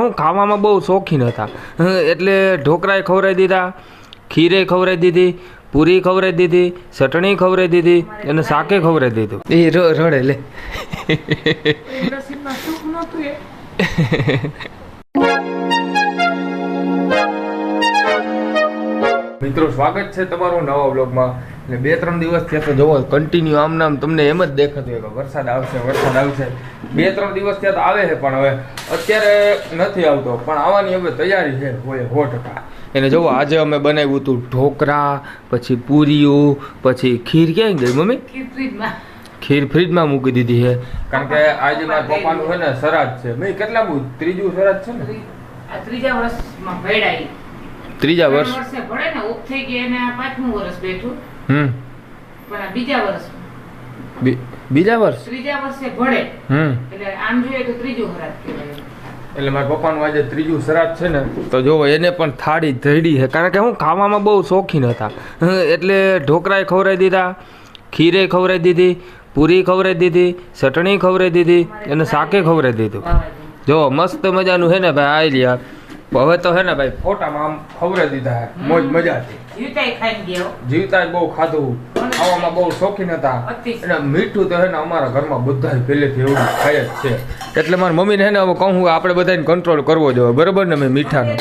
હું ખાવામાં બહુ શોખીન હતા, એટલે ઢોકળાએ ખવડાવી દીધા, ખીરે ખવડાવી દીધી, પૂરી ખવડાવી દીધી, ચટણી ખવડાવી દીધી અને શાકે ખવડાવી દીધું. એ રડે લે. મિત્રો સ્વાગત છે તમારું નવા વ્લોગમાં. એટલે 2-3 દિવસથી તો જોવો કન્ટિન્યુ આમ નામ તમને એમ જ દેખાતું હોય કે વરસાદ આવશે. 2-3 દિવસથી તો આવે છે, પણ હવે અત્યારે નથી આવતો, પણ આવવાની હવે તૈયારી છે હોય 100%. એને જોવો આજે અમે બનાવ્યું હતું ઢોકળા, પછી પૂરીઓ, પછી ખીર. ક્યાં ગઈ મમ્મી? ખીર ફ્રીજમાં મૂકી દીધી છે, કારણ કે આજે મારા પપ્પાનું છે ને શ્રાદ્ધ છે. મેં કેટલા ત્રીજું શ્રાદ્ધ છે ને, ત્રીજા વર્ષમાં ભેડાઈ. ત્રીજા વર્ષ ભળે ને ઓફ થઈ ગયા એને 5મું વર્ષ બેઠું. પણ આ બીજા વર્ષ ત્રીજા વર્ષે ભળે, એટલે આમ જોઈએ તો ત્રીજું શ્રાદ્ધ કહેવાય. એટલે મારા પપ્પાનું આજે ત્રીજું શ્રાદ્ધ છે ને, તો જોવો એને પણ થાળી ધડી છે, કારણ કે હું ખાવામાં બહુ શોખીન હતા, એટલે ઢોકળાએ ખવડાવી દીધા, ખીરે ખવડાવી દીધી, પૂરી ખવડાવી દીધી, ચટણી ખવડાવી દીધી અને શાકે ખવડાવી દીધું. જો મસ્ત મજાનું છે ને ભાઈ. આઈ લ્યા હવે તો હે ને ભાઈ ફોટામાં આમ ખવડાવી દીધા, મોજ મજાથી. જીવતા બહુ ખાધું, ખાવામાં બહુ શોખીન હતા. અને મીઠું તો હે ને અમારા ઘરમાં બધા પહેલેથી એવું ખાય જ છે, એટલે મારી મમ્મીને હે ને હવે કહું આપણે બધાને કંટ્રોલ કરવો જોઈએ, બરોબર ને? મેં મીઠાનો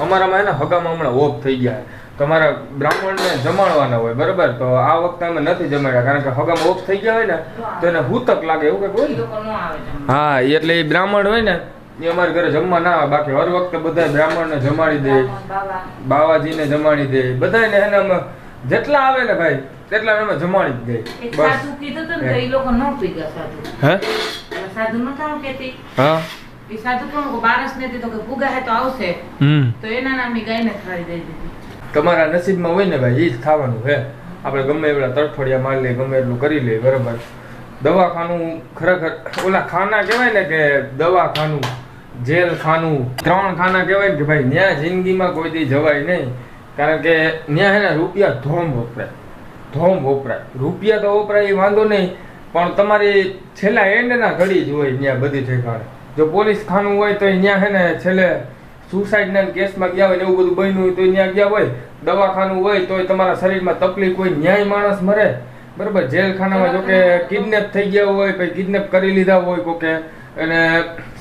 અમારામાં હે ને હગામાં હમણાં ઓફ થઈ ગયા, તમારા બ્રાહ્મણને જમાડવાના હોય, બરોબર? તો આ વખતે અમે નથી જમાડ્યા, કારણ કે હગામાં ઓફ થઈ ગયા હોય ને તો એને હૂતક લાગે એવું કંઈક હોય. હા, એટલે એ બ્રાહ્મણ હોય ને એ અમારા ઘરે જમવા ના આવે. બાકી હર વખતે બધા બ્રાહ્મણને જમાડી દે, બાવાજીને જમાડી દે, બધાને એને અમે જેટલા આવે ને ભાઈ તેટલા અમે જમાડી જ દે. સાધુ કીધું તો એ લોકો ન પીગા સાધુ. હે સાધુ ન થાવ કેતી. હા એ સાધુ કોણ બારસ ને તો કે ફુગા હે તો આવશે, તો એના નામની ગાયને ખાઈ દઈ દીધી. તમારા નસીબમાં હોય ને ભાઈ એ જ થવાનું હે. આપણે ગમે એવડા તડફડિયા મારી લઈએ, ગમે એટલું કરી લઈએ, બરાબર? દવાખાનું ખરેખર ઓલા ખાના કહેવાય ને કે દવાખાનું, જેલ ખાનું, 3 ખાના કહેવાય ને કે ભાઈ ન્યા જિંદગીમાં કોઈ દી જવાય નહીં, કારણ કે ન્યા હે ને રૂપિયા ધોમ વપરાય. રૂપિયા તો વપરાય એ વાંધો નહીં, પણ તમારી છેલ્લા એન્ડના ઘડી જ હોય ન્યા બધી ઠેકાણે. જો પોલીસ ખાનું હોય તો ન્યા હે ને છેલ્લે સુસાઇડના કેસમાં ગયા હોય ને એવું બધું બન્યું હોય તો ન્યા ગયા હોય. દવાખાનું હોય તો તમારા શરીરમાં તકલીફ હોય, ન્યાય માણસ મરે, બરાબર? જેલખાનામાં જો કે કિડનેપ થઈ ગયા હોય, પછી કિડનેપ કરી લીધા હોય કોકે, અને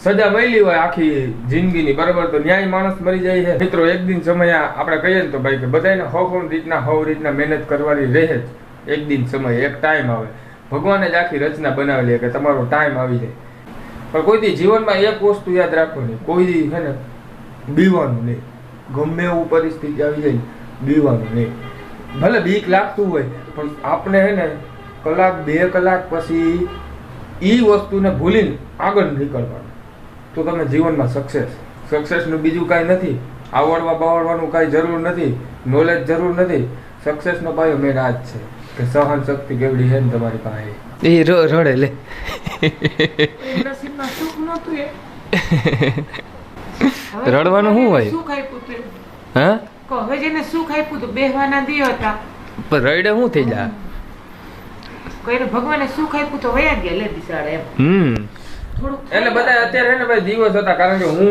સજા મળી હોય આખી જિંદગીની, બરાબર? તો ન્યાય માણસ મરી જાય છે. મિત્રો એક દિન સમય આપણે કહીએ ને તો ભાઈ કે બધાને હવ રીતના મહેનત કરવાની રહે જ. એક દિન સમય, એક ટાઈમ આવે. ભગવાને જ આખી રચના બનાવેલી કે તમારો ટાઈમ આવી જાય. પણ કોઈ દી જીવનમાં એક વસ્તુ યાદ રાખવાની, કોઈ દી છે ને બીવાનું નહીં. ગમે એવું પરિસ્થિતિ આવી જાય બીવાનું નહીં. ભલે બીક લાગતું હોય પણ આપણે હે ને 1-2 કલાક પછી એ વસ્તુને ભૂલીને આગળ નીકળવાનું, તો તમે જીવનમાં સક્સેસનું બીજું કાંઈ નથી. બાવડવાનું કાંઈ જરૂર નથી, નોલેજ જરૂર નથી. સક્સેસનો પાયો મેન આ જ છે કે સહન શક્તિ કેવડી છે ને તમારી પાસે. એ રડે લે. રડવાનું શું હોય? હા હવે જેને સુખ આપ્યું તો બેહવાના દી હતા, પણ રડે શું થઈ જાય? કોઈને ભગવાને સુખ આપ્યું તો વયા ગયા લે બિચારા એમ. એટલે બધા અત્યારે ને ભાઈ દિવસ હતા, કારણ કે હું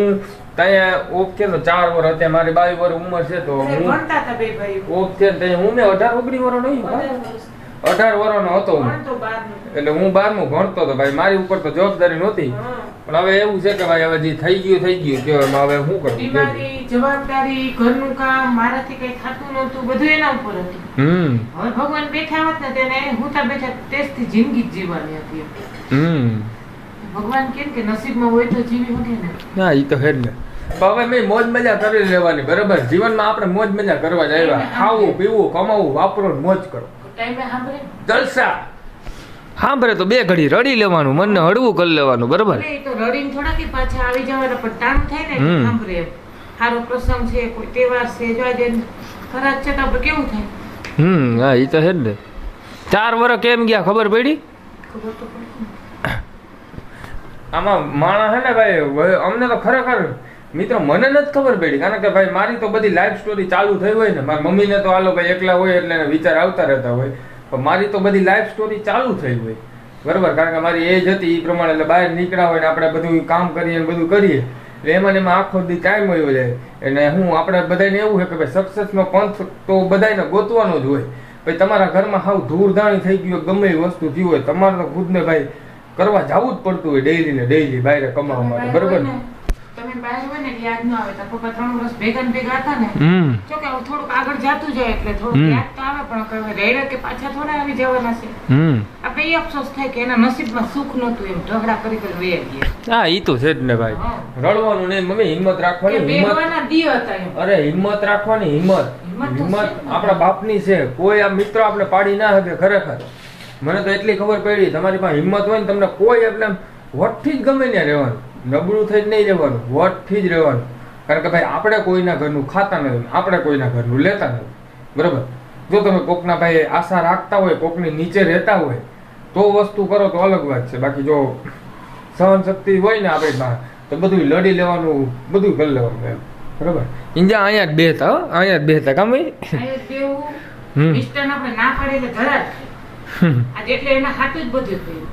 ત્યાં ઓફ છે તો 4 વર્ષ હતા, મારી 22 વર્ષ ઉંમર છે, તો હું ભણતા હતા બે ભાઈ ઓફ છે ને હું 18-19 વર્ષ નહીં, 18 વર્ષનો હતો હું. એટલે હું 12મું ભણતો હતો ભાઈ. મારી ઉપર તો જવાબદારી નહોતી, પણ હવે એવું છે કે ભાઈ હવે જે થઈ ગયું કે હવે શું કરું? જવાબદારી, ઘરનું કામ, મારાથી કઈ થતું નહોતું, બધું એના ઉપર હતું. હવે ભગવાન બેઠા હોત ને તેને હુંતા બેઠા તેજથી જિંદગી જીવવાની હતી. ભગવાન કેમ કે નસીબમાં હોય તો જીવી શકે ને. ના એ તો હે જ ને. હવે મેં મોજ મજા કરી લેવાની, બરાબર? જીવનમાં આપણે મોજ મજા કરવા જ આવ્યા. ખાવું, પીવું, કમાવું, વાપરો, મોજ કરો. ટાઈમે સાંભળે જલસા. સાંભળે તો 2 ઘડી રડી લેવાનું, મનને હળવું કરી લેવાનું, બરાબર? તો રડીને થોડા કે પાછા આવી જવાના, પણ ટાઈમ થાય ને સાંભળે. સારો પ્રસંગ છે, કોઈ તહેવાર છે, જો આજે ખરાબ છે તો આપણે કેવું થાય? હા એ તો હે જ ને. 4 વર્ષ કેમ ગયા ખબર પડી? ખબર તો પડી. આમાં માણસ હે ને ભાઈ, અમને તો ખરેખર મિત્રો મને નથી ખબર પડી, કારણ કે ભાઈ મારી તો બધી લાઈફ સ્ટોરી ચાલુ થઈ હોય ને. મારી મમ્મીને તો હાલો ભાઈ એકલા હોય એટલે વિચાર આવતા રહેતા હોય, પણ મારી તો બધી લાઈફ સ્ટોરી ચાલુ થઈ હોય. બરાબર, કારણ કે મારી એજ હતી એ પ્રમાણે, એટલે બહાર નીકળ્યા હોય ને આપણે બધું કામ કરીએ ને બધું કરીએ એટલે એમાં ને એમાં આખો દી ટાઈમ વયો જાય. અને હું આપણે બધાને એવું છે કે ભાઈ સક્સેસનો પંથ તો બધાને ગોતવાનો જ હોય. ભાઈ તમારા ઘરમાં હાવ ધૂળધાણી થઈ ગયું ગમે એ વસ્તુ થયું હોય, તમારે તો ખુદને ભાઈ કરવા જવું જ પડતું હોય ડેઈલી ને ડેઈલી બહાર કમાવા માટે, બરોબર ને? તમે બહાર હોય ને યાદ ન આવે. તારા પપ્પા 3 વર્ષ ભેગા ને ભેગા હતા ને, જો કે થોડુંક આગળ જાતું જાય એટલે થોડુંક યાદ તો આવે, પણ રેડા કે પાછા થોડા આવી જવાના છે. આપણે એ અફસોસ થાય કે એના નસીબમાં સુખ નહોતું, એમ ઝઘડા કરી વહી ગયા. હા ઈ તો છે જ ને ભાઈ, રડવાનું નહીં મમ્મી, હિંમત રાખવાની, હિંમત. અરે હિંમત રાખવાની, હિંમત આપણા બાપની છે. કોઈ આ મિત્ર આપણે પાડી ના શકે. ખરેખર મને તો એટલી ખબર પડી, તમારી પાસે હિંમત હોય ને તમને કોઈ એટલે વટથી જ ગમે ત્યાં રહેવાનું, નબળું થઈ જ નહીં રહેવાનું, વટથી જ રહેવાનું. કારણ કે ભાઈ આપણે કોઈના ઘરનું ખાતા નથી, આપણે કોઈના ઘરનું લેતા નથી, બરોબર? જો તમે કોકના ભાઈ આશા રાખતા હોય, કોકની નીચે રહેતા હોય તો વસ્તુ કરો તો અલગ વાત છે. બાકી જો સહન શક્તિ હોય ને આપણી પાસે તો બધું લડી લેવાનું, બધું કરી લેવાનું એમ, બરોબર? ઇન્જા અહીંયા જ બેહતા, અહીંયા જ બેહતા કામ આપણે ના પાડે એટલે ધરા આજે એટલે એના હાથું જ બધું થયું.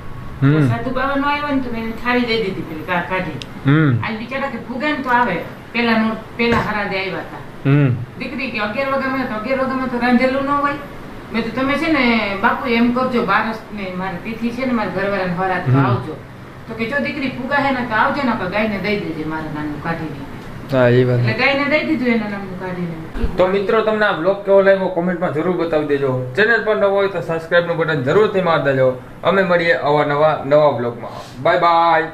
સાધુ બાબા નો આવ્યો ને તો મેં થાળી દઈ દીધી પેલી કાઢી. આજ બિચારા કે ફુગે ને તો આવે, પેલા હરાદે આવ્યા હતા. દીકરી કે 11 વાગ્યામાં તો 11 વાગ્યામાં તો રાંધેલું ન હોય. મેં તો તમે છે ને બાપુ એમ કરજો, બારસ ને મારી તિથિ છે ને મારા ઘરવાળાને હરાદ તો આવજો. તો કે જો દીકરી ફુગા હે ને તો આવજો ને, આપણે ગાયને દઈ દેજે મારા નાનું કાઢીને. હા એ વાત, એટલે ગાયને દઈ દીધું એના નામનું કાઢીને. તો મિત્રો તમને આ બ્લોગ કેવો લાગ્યો કોમેન્ટમાં જરૂર બતાવી દેજો. ચેનલ પર નવો હોય તો સબસ્ક્રાઇબ નું બટન જરૂરથી મારી દેજો. અમે મળીએ નવા બ્લોગમાં. Bye bye.